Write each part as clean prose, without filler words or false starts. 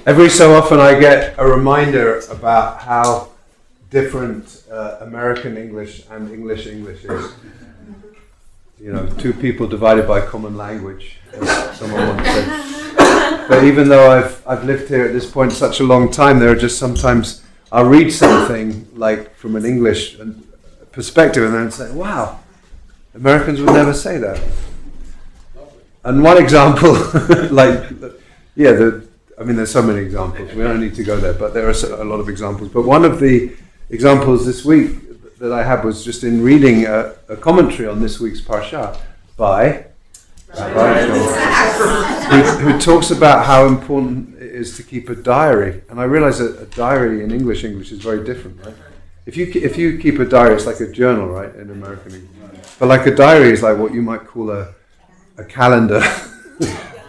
Every so often I get a reminder about how different American English and English is. You know, two people divided by common language, as someone once said. But even though I've lived here at this point such a long time, there are just sometimes I'll read something like from an English perspective and then say, wow, Americans would never say that. And one example, there's so many examples. We don't need to go there, but there are a lot of examples. But one of the examples this week that I had was just in reading a commentary on this week's Parsha by D'var Torah, who talks about how important it is to keep a diary. And I realize that a diary in English is very different, right? If you keep a diary, it's like a journal, right, in American English. But like a diary is like what you might call a calendar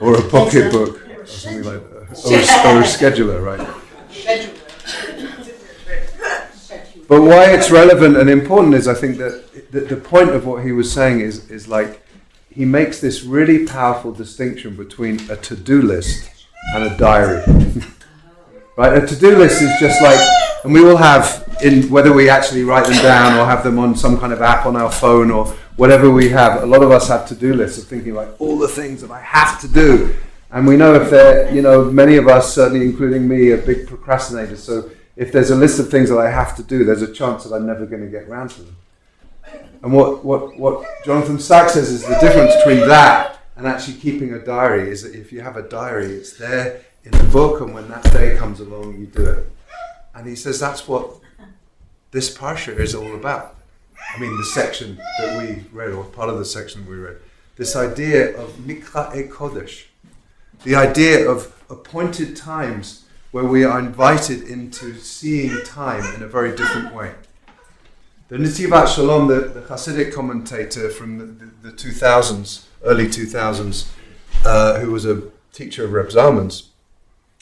or a pocketbook or something like that. Or a scheduler, right? But why it's relevant and important is I think that the point of what he was saying is like he makes this really powerful distinction between a to-do list and a diary. Right? A to-do list is just like, and we will have, whether we actually write them down or have them on some kind of app on our phone or whatever we have, a lot of us have to-do lists of thinking like all the things that I have to do. And we know if they're, many of us, certainly including me, are big procrastinators. So if there's a list of things that I have to do, there's a chance that I'm never going to get around to them. And what Jonathan Sacks says is the difference between that and actually keeping a diary is that if you have a diary, it's there in the book, and when that day comes along, you do it. And he says that's what this Parsha is all about. I mean, the section that we read, or part of the section we read, this idea of Mikra'e Kodesh, the idea of appointed times where we are invited into seeing time in a very different way. The Netivat Shalom, the Hasidic commentator from the 2000s, early 2000s, who was a teacher of Reb Zalman's,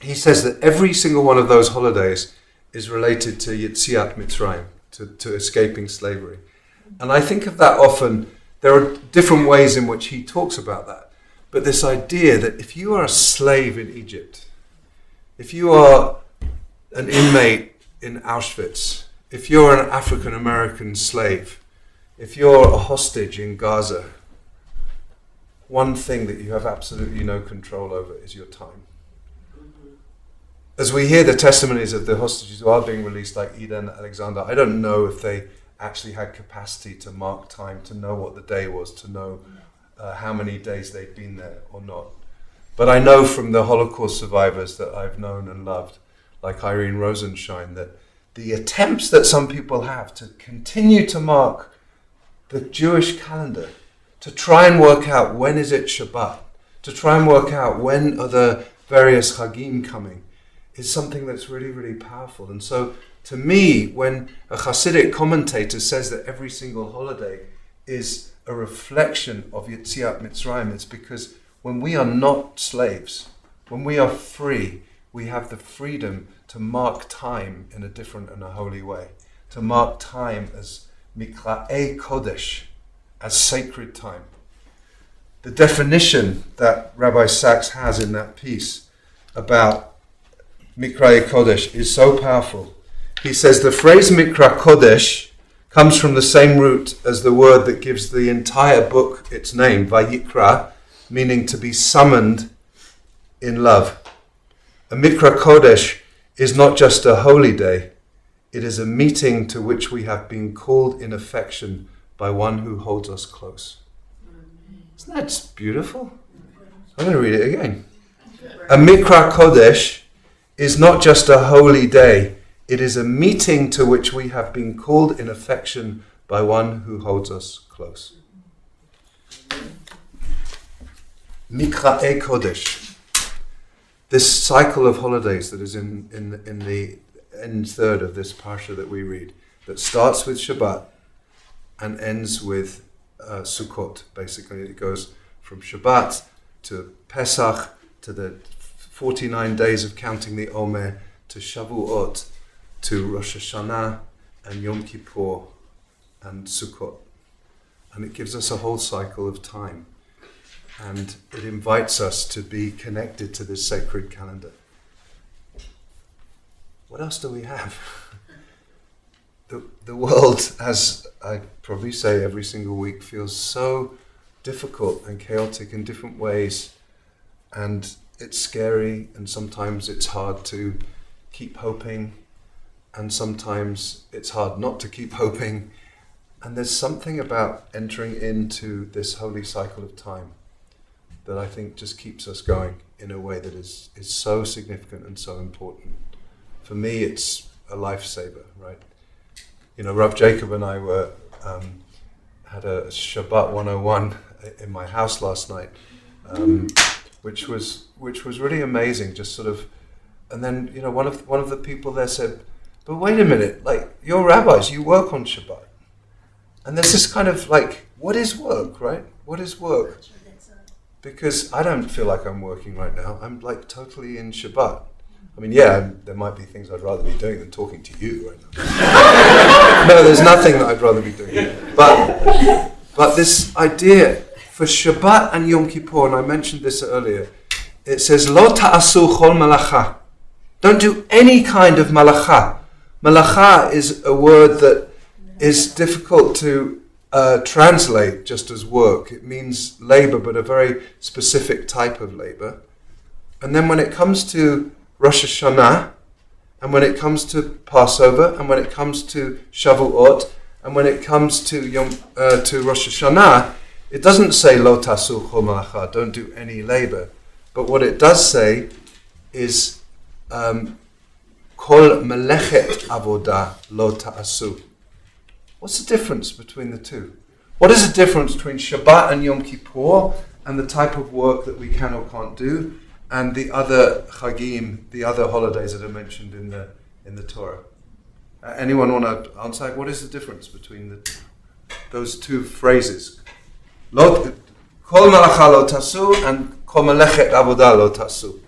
he says that every single one of those holidays is related to Yetziat Mitzrayim, to escaping slavery. And I think of that often. There are different ways in which he talks about that. But this idea that if you are a slave in Egypt, if you are an inmate in Auschwitz, if you're an African American slave, if you're a hostage in Gaza, one thing that you have absolutely no control over is your time. As we hear the testimonies of the hostages who are being released, like Ida and Alexander, I don't know if they actually had capacity to mark time, to know what the day was, to know how many days they'd been there or not. But I know from the Holocaust survivors that I've known and loved, like Irene Rosenshine, that the attempts that some people have to continue to mark the Jewish calendar, to try and work out when is it Shabbat, to try and work out when are the various Chagim coming, is something that's really, really powerful. And so to me, when a Hasidic commentator says that every single holiday is a reflection of Yetziat Mitzrayim, it's because when we are not slaves, when we are free, we have the freedom to mark time in a different and a holy way, to mark time as Mikra'e Kodesh, as sacred time. The definition that Rabbi Sacks has in that piece about Mikra'e Kodesh is so powerful. He says the phrase Mikra Kodesh comes from the same root as the word that gives the entire book its name, Vayikra, meaning to be summoned in love. A Mikra Kodesh is not just a holy day, it is a meeting to which we have been called in affection by one who holds us close. Isn't that beautiful? I'm going to read it again. A Mikra Kodesh is not just a holy day, it is a meeting to which we have been called in affection by one who holds us close. Mikra'e Kodesh. This cycle of holidays that is in the end third of this parsha that we read, that starts with Shabbat and ends with Sukkot. Basically, it goes from Shabbat to Pesach to the 49 days of counting the Omer to Shavuot to Rosh Hashanah and Yom Kippur and Sukkot. And it gives us a whole cycle of time. And it invites us to be connected to this sacred calendar. what else do we have? The world, as I probably say every single week, feels so difficult and chaotic in different ways, and it's scary, and sometimes it's hard to keep hoping, and sometimes it's hard not to keep hoping. And there's something about entering into this holy cycle of time that I think just keeps us going in a way that is so significant and so important. For me, it's a lifesaver, right? You know, Rav Jacob and I had a Shabbat 101 in my house last night, which was really amazing. Just sort of, and then one of the people there said, "But wait a minute, like you're rabbis, you work on Shabbat." And there's this kind of like, what is work, right? What is work? Because I don't feel like I'm working right now. I'm like totally in Shabbat. I mean, yeah, there might be things I'd rather be doing than talking to you right now. No, there's nothing that I'd rather be doing. But this idea for Shabbat and Yom Kippur, and I mentioned this earlier, it says, Lo ta'asu chol malacha. Don't do any kind of malacha. Malacha is a word that is difficult to translate just as work. It means labor, but a very specific type of labor. And then when it comes to Rosh Hashanah, and when it comes to Passover, and when it comes to Shavuot, and when it comes to Rosh Hashanah, it doesn't say Lo tasu chol malacha, don't do any labor. But what it does say is Kol melechet avodah lo ta'asu. What's the difference between the two? What is the difference between Shabbat and Yom Kippur and the type of work that we can or can't do, and the other Chagim, the other holidays that are mentioned in the Torah? Anyone want to answer? What is the difference between those two phrases? Kol malacha lo tasu and kol melechet avodah lo tasu.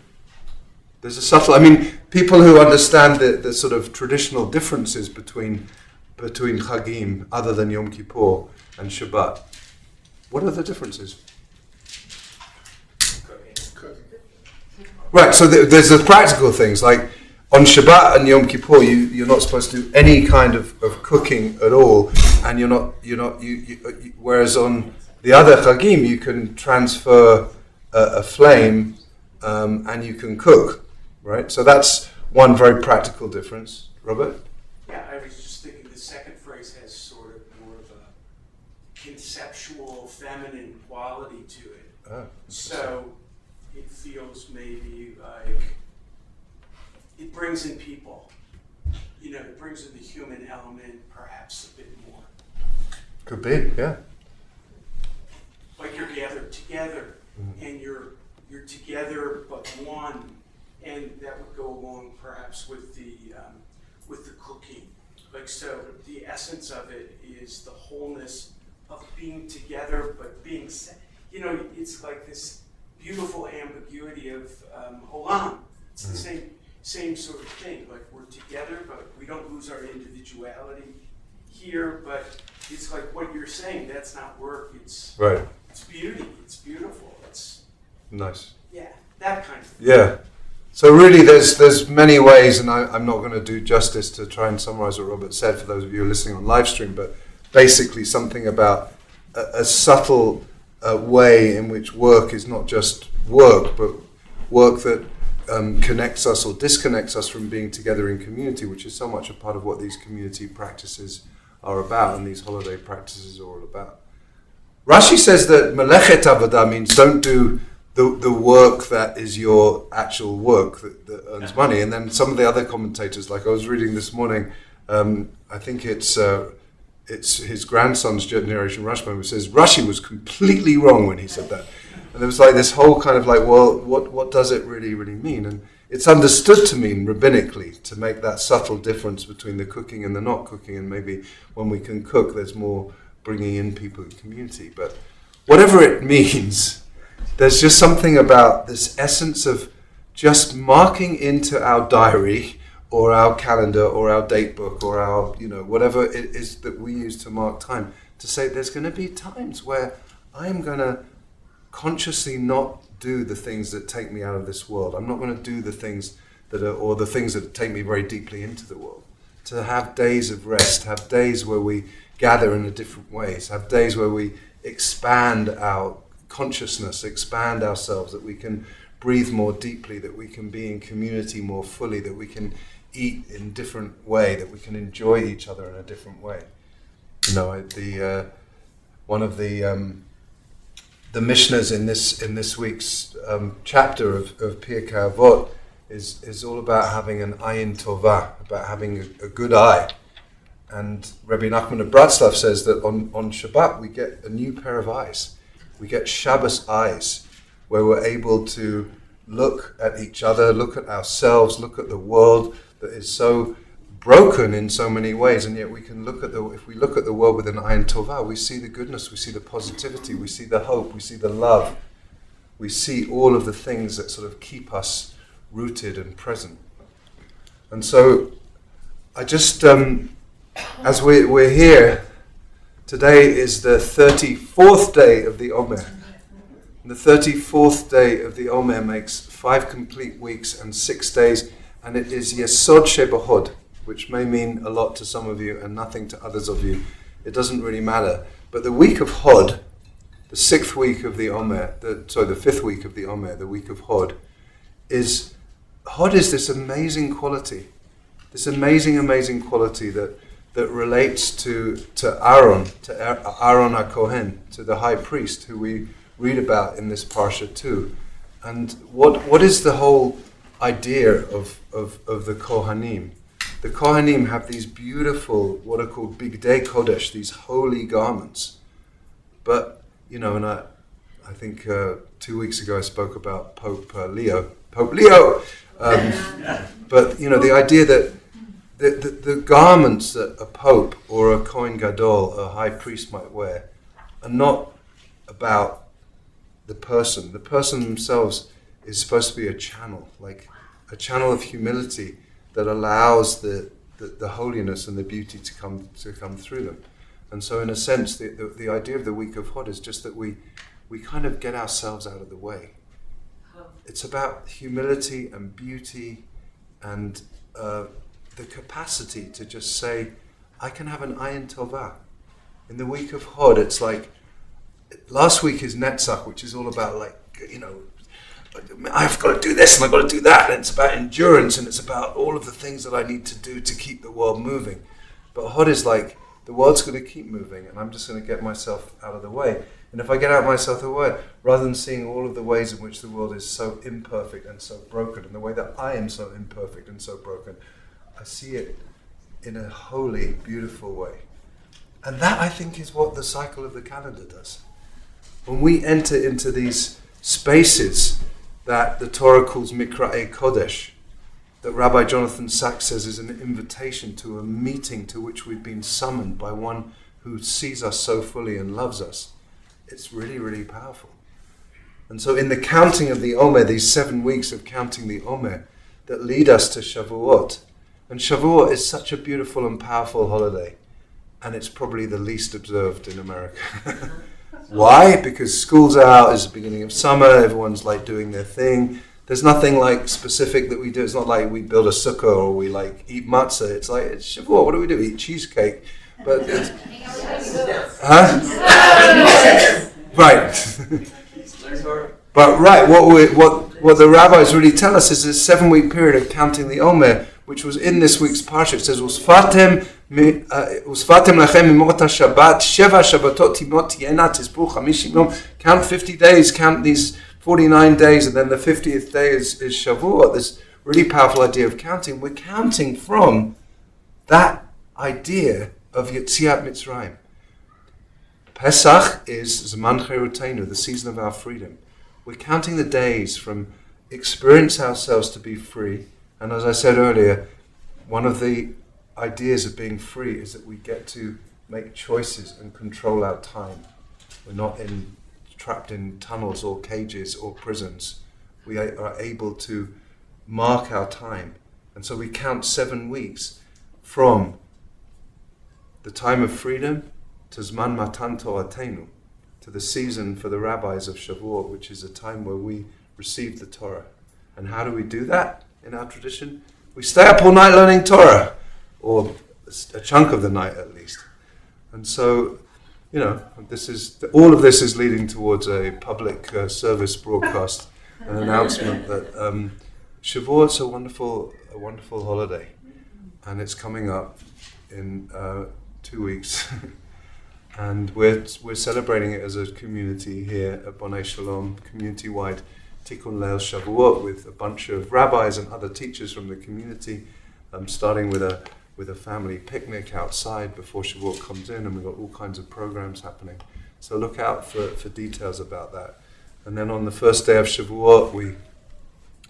There's a subtle. I mean, people who understand the sort of traditional differences between Chagim, other than Yom Kippur and Shabbat, what are the differences? Right, so there's the practical things, like on Shabbat and Yom Kippur, you're not supposed to do any kind of cooking at all, and you're not, whereas on the other Chagim, you can transfer a flame and you can cook, right? So that's one very practical difference. Robert? Yeah, I was just thinking the second phrase has sort of more of a conceptual feminine quality to it. Oh, so it feels maybe like it brings in people. It brings in the human element perhaps a bit more. could be, yeah. Like you're gathered together, and you're together but one, and that would go along perhaps with the cooking. Like, so the essence of it is the wholeness of being together but being it's like this beautiful ambiguity of olam. It's the same sort of thing. Like, we're together but we don't lose our individuality here, but it's like what you're saying, that's not work, it's Right. It's beauty, it's beautiful, it's Nice. that kind of thing. Yeah. So really there's many ways, and I'm not going to do justice to try and summarize what Robert said for those of you who are listening on live stream, but basically something about a subtle way in which work is not just work, but work that connects us or disconnects us from being together in community, which is so much a part of what these community practices are about, and these holiday practices are all about. Rashi says that melechet avodah means don't do the work that is your actual work that earns money. And then some of the other commentators, like I was reading this morning, I think it's his grandson's generation, Rashba, who says Rashi was completely wrong when he said that. And there was like this whole kind of like, well, what does it really mean? And it's understood to mean rabbinically, to make that subtle difference between the cooking and the not cooking, and maybe when we can cook, there's more bringing in people in community. But whatever it means, there's just something about this essence of just marking into our diary or our calendar or our date book or our, whatever it is that we use to mark time, to say there's going to be times where I'm going to consciously not do the things that take me out of this world. I'm not going to do the things or the things that take me very deeply into the world. To have days of rest, have days where we gather in a different ways, have days where we expand our consciousness, expand ourselves, that we can breathe more deeply, that we can be in community more fully, that we can eat in a different way, that we can enjoy each other in a different way. You know, one of the Mishnahs in this week's chapter of Pirkei Avot is all about having an ayin tova, about having a good eye. And Rabbi Nachman of Bratslav says that on Shabbat we get a new pair of eyes. We get Shabbos eyes, where we're able to look at each other, look at ourselves, look at the world that is so broken in so many ways, and yet we can if we look at the world with an ayin tova, we see the goodness, we see the positivity, we see the hope, we see the love, we see all of the things that sort of keep us rooted and present. And so I just, as we're here, today is the 34th day of the Omer. And the 34th day of the Omer makes 5 complete weeks and 6 days, and it is Yesod Shebahod, which may mean a lot to some of you and nothing to others of you. It doesn't really matter. But the week of Hod, the 6th week of the Omer, the 5th week of the Omer, the week of Hod is this amazing quality, this amazing quality that relates to Aaron, Aaron HaKohen, to the high priest, who we read about in this parsha too. And what is the whole idea of the Kohanim? The Kohanim have these beautiful, what are called Bigdei Kodesh, these holy garments. But, you know, and I think 2 weeks ago I spoke about Pope Leo. But, you know, the idea that the garments that a pope or a Kohen Gadol, a high priest, might wear are not about the person. The person themselves is supposed to be a channel, like a channel of humility that allows the holiness and the beauty to come through them. And so in a sense, the idea of the week of Hod is just that we kind of get ourselves out of the way. It's about humility and beauty and the capacity to just say, I can have an ayin tova. In the week of Hod, it's like, last week is Netzach, which is all about, like, you know, I've got to do this and I've got to do that, and it's about endurance and it's about all of the things that I need to do to keep the world moving. But Hod is like, the world's going to keep moving and I'm just going to get myself out of the way. And if I get out myself of the way, rather than seeing all of the ways in which the world is so imperfect and so broken, and the way that I am so imperfect and so broken, I see it in a holy, beautiful way. And that, I think, is what the cycle of the calendar does. When we enter into these spaces that the Torah calls Mikra'ei Kodesh, that Rabbi Jonathan Sachs says is an invitation to a meeting to which we've been summoned by one who sees us so fully and loves us, it's really, really powerful. And so in the counting of the Omer, these 7 weeks of counting the Omer that lead us to Shavuot, and Shavuot is such a beautiful and powerful holiday, and it's probably the least observed in America. Why? Because school's out, it's the beginning of summer, everyone's like doing their thing. There's nothing like specific that we do. It's not like we build a sukkah or we like eat matzah. It's like, it's Shavuot, what do? Eat cheesecake. But it's... Huh? Right. But right, what the rabbis really tell us is this 7-week period of counting the Omer, which was in this week's parsha. It says, "Usfatem lachem imot Shabbat sheva Shabbatot timot tiena tizbu 50 yom." Count 50 days. Count these 49 days, and then the 50th day is Shavuot. This really powerful idea of counting. We're counting from that idea of Yetziat Mitzrayim. Pesach is Zman Cherutenu, the season of our freedom. We're counting the days from experience ourselves to be free. And as I said earlier, one of the ideas of being free is that we get to make choices and control our time. We're not trapped in tunnels or cages or prisons. We are able to mark our time. And so we count 7 weeks from the time of freedom to Zman Matan Toratenu, to the season for the rabbis of Shavuot, which is a time where we receive the Torah. And how do we do that? in our tradition, we stay up all night learning Torah, or a chunk of the night at least. And so, all of this is leading towards a public service broadcast, an announcement that Shavuot's a wonderful holiday, and it's coming up in 2 weeks, and we're celebrating it as a community here at Bonei Shalom, community-wide Tikkun Leil Shavuot, with a bunch of rabbis and other teachers from the community, starting with a family picnic outside before Shavuot comes in, and we've got all kinds of programs happening. So look out for details about that. And then on the first day of Shavuot, we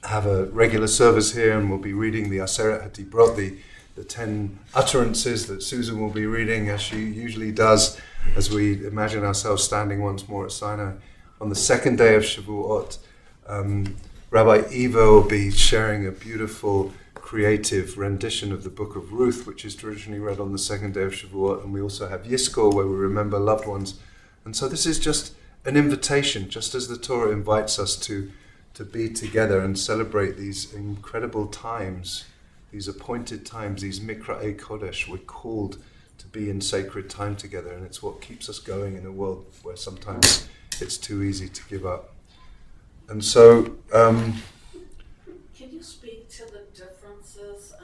have a regular service here, and we'll be reading the Aseret HaDibrot, the 10 utterances that Susan will be reading, as she usually does, as we imagine ourselves standing once more at Sinai. On the second day of Shavuot, Rabbi Eva will be sharing a beautiful creative rendition of the Book of Ruth, which is traditionally read on the second day of Shavuot, and we also have Yizkor, where we remember loved ones. And so this is just an invitation, just as the Torah invites us to be together and celebrate these incredible times, these appointed times, these Mikra'ei Kodesh. We're called to be in sacred time together, and it's what keeps us going in a world where sometimes it's too easy to give up. And so can you speak to the differences?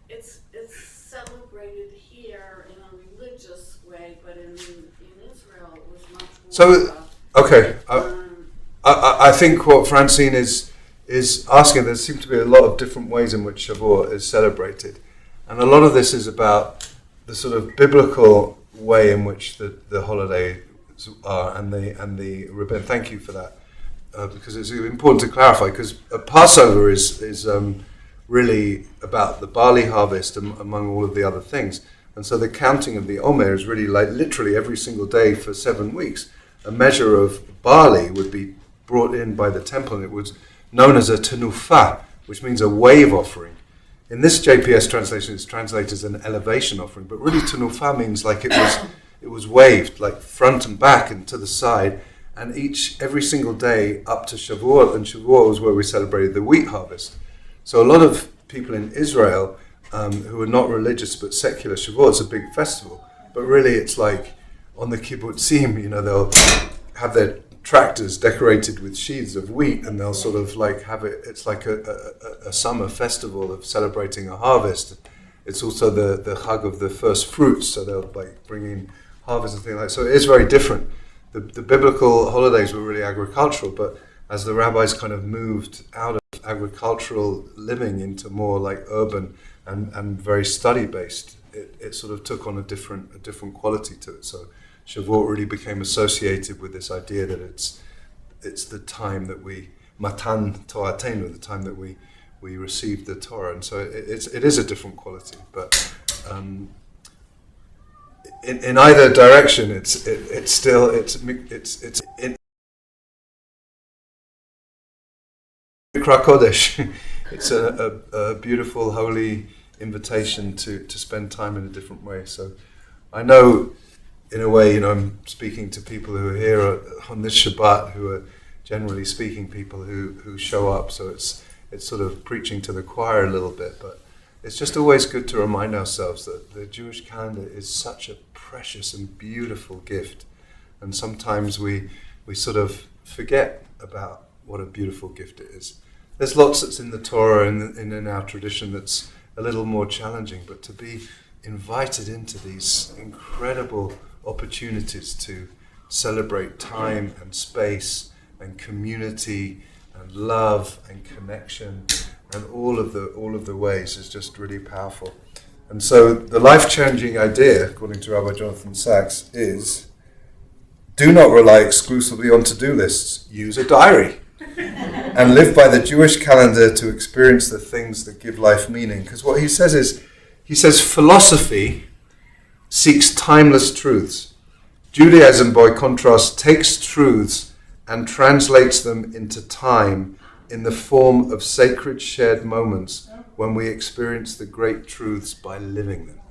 It's celebrated here in a religious way, but in Israel it was much more. So, okay, I think what Francine is asking, there seem to be a lot of different ways in which Shavuot is celebrated, and a lot of this is about the sort of biblical way in which the holidays are, and the rabbin. Thank you for that. Because it's important to clarify, because Passover is really about the barley harvest among all of the other things. And so the counting of the Omer is really like literally every single day for 7 weeks. A measure of barley would be brought in by the temple, and it was known as a tenufa, which means a wave offering. In this JPS translation, it's translated as an elevation offering, but really tenufa means like it was waved, like front and back and to the side. And every single day up to Shavuot, and Shavuot was where we celebrated the wheat harvest. So a lot of people in Israel who are not religious but secular, Shavuot's a big festival. But really it's like on the kibbutzim, they'll have their tractors decorated with sheaths of wheat, and they'll sort of like have it, it's like a summer festival of celebrating a harvest. It's also the Chag of the first fruits, so they'll like bring in harvest and things like that. So it is very different. The biblical holidays were really agricultural, but as the rabbis kind of moved out of agricultural living into more like urban and very study-based, it sort of took on a different quality to it. So Shavuot really became associated with this idea that it's the time that we matan Torahenu, the time that we received the Torah, and so it is a different quality, but. In either direction, it's still in Mikra Kodesh. It's a beautiful, holy invitation to spend time in a different way. So I know, in a way, I'm speaking to people who are here on this Shabbat, who are generally speaking people who show up. So it's sort of preaching to the choir a little bit, but. It's just always good to remind ourselves that the Jewish calendar is such a precious and beautiful gift. And sometimes we sort of forget about what a beautiful gift it is. There's lots that's in the Torah and in our tradition that's a little more challenging, but to be invited into these incredible opportunities to celebrate time and space and community and love and connection and all of the ways is just really powerful. And so the life-changing idea, according to Rabbi Jonathan Sachs, is do not rely exclusively on to-do lists. Use a diary and live by the Jewish calendar to experience the things that give life meaning. Because what he says philosophy seeks timeless truths. Judaism, by contrast, takes truths and translates them into time in the form of sacred shared moments when we experience the great truths by living them.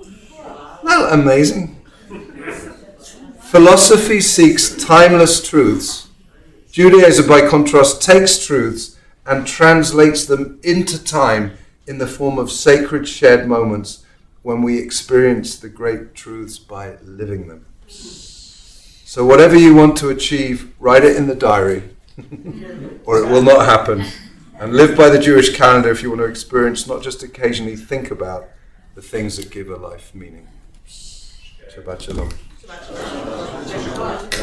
Isn't that amazing? Philosophy seeks timeless truths. Judaism, by contrast, takes truths and translates them into time in the form of sacred shared moments when we experience the great truths by living them. So whatever you want to achieve, write it in the diary, or it will not happen. And live by the Jewish calendar if you want to experience, not just occasionally think about, the things that give a life meaning. Shabbat Shalom. Shabbat Shalom.